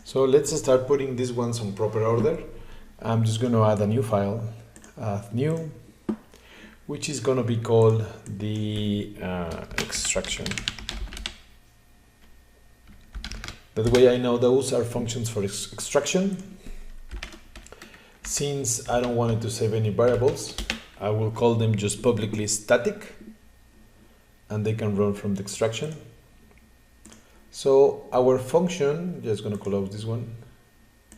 So let's start putting these ones on proper order. I'm just going to add a new file, add new, which is going to be called the extraction. That way I know those are functions for extraction. Since I don't want it to save any variables, I will call them just publicly static, and they can run from the extraction. So our function, just going to close this one,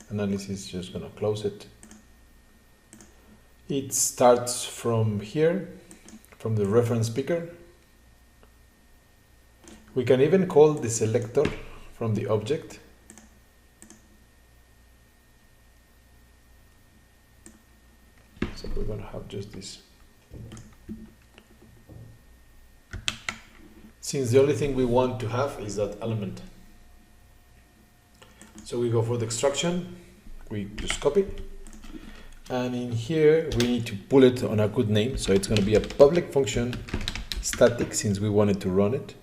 analysis, just going to close it. It starts from here, from the reference picker. We can even call the selector from the object. So we're going to have just this. Since the only thing we want to have is that element. So we go for the extraction, we just copy. And in here, we need to pull it on a good name. So it's going to be a public function, static, since we wanted to run it.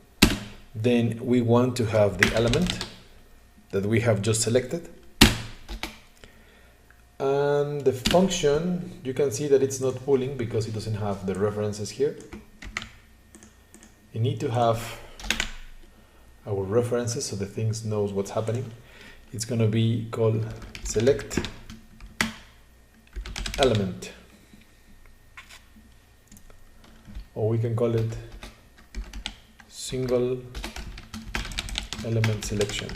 Then we want to have the element that we have just selected. And the function, you can see that it's not pulling because it doesn't have the references here. You need to have our references so the things knows what's happening. It's going to be called select element, or we can call it single element selection.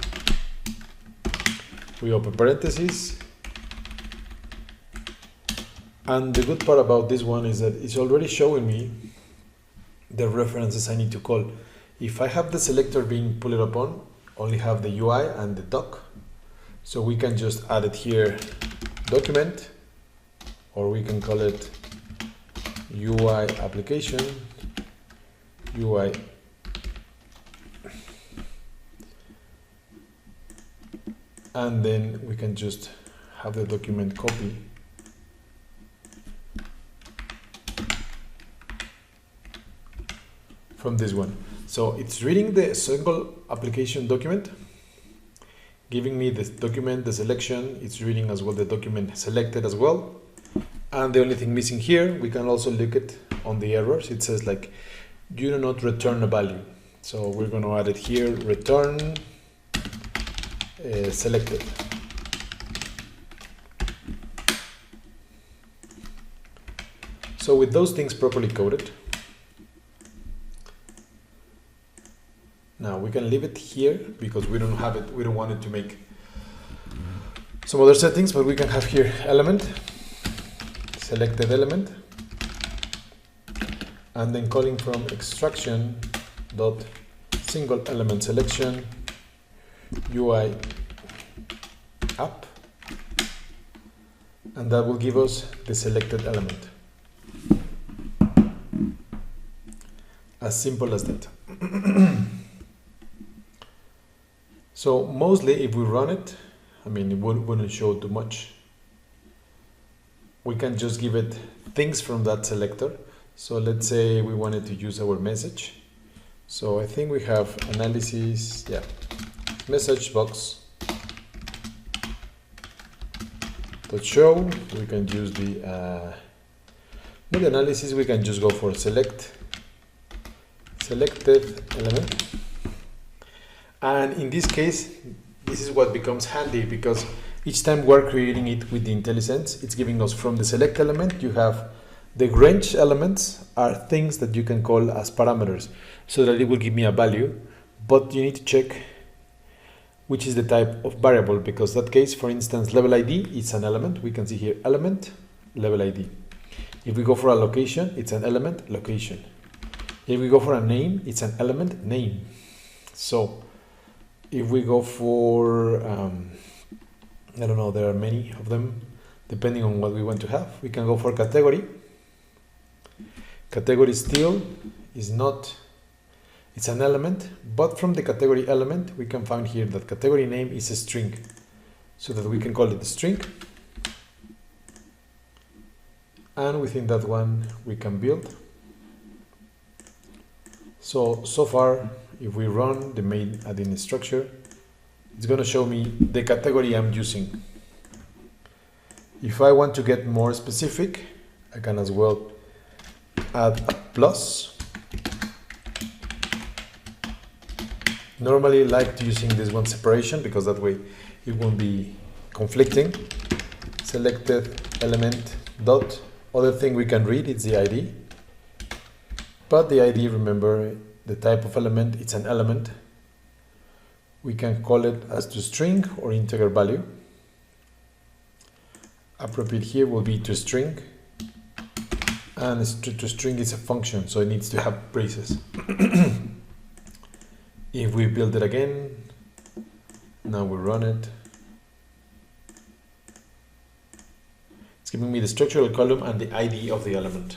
We open parentheses, and the good part about this one is that it's already showing me the references I need to call. If I have the selector being pulled upon, only have the UI and the doc, so we can just add it here, document, or we can call it UI application, UI and then we can just have the document copy from this one. So it's reading the single application document, giving me this document, the selection. It's reading as well the document selected as well. And the only thing missing here, we can also look at on the errors. It says like, you do not return a value. So we're going to add it here, return selected. So with those things properly coded, now we can leave it here because we don't have it, we don't want it to make some other settings, but we can have here element, selected element, and then calling from extraction dot single element selection UI app, and that will give us the selected element. As simple as that. So mostly if we run it, I mean, it wouldn't show too much. We can just give it things from that selector. So let's say we wanted to use our message. So I think we have analysis, yeah, message box dot show. We can use the analysis. We can just go for selected element. And in this case, this is what becomes handy because each time we're creating it with the IntelliSense, it's giving us from the select element, you have the range elements are things that you can call as parameters so that it will give me a value, but you need to check which is the type of variable because that case, for instance, level ID is an element. We can see here element, level ID. If we go for a location, it's an element, location. If we go for a name, it's an element, name. So if we go for, I don't know, there are many of them, depending on what we want to have. We can go for category. Category still is not, it's an element, but from the category element, we can find here that category name is a string, so that we can call it a string. And within that one, we can build. So far, if we run the main add-in structure, it's going to show me the category I'm using. If I want to get more specific, I can as well add a plus. Normally I like using this one separation because that way it won't be conflicting. Selected element dot. Other thing we can read is the ID. But the ID, remember, the type of element, it's an element. We can call it as to string or integer value. Appropriate here will be to string. And to string is a function, so it needs to have braces. If we build it again, now we run it. It's giving me the structural column and the ID of the element.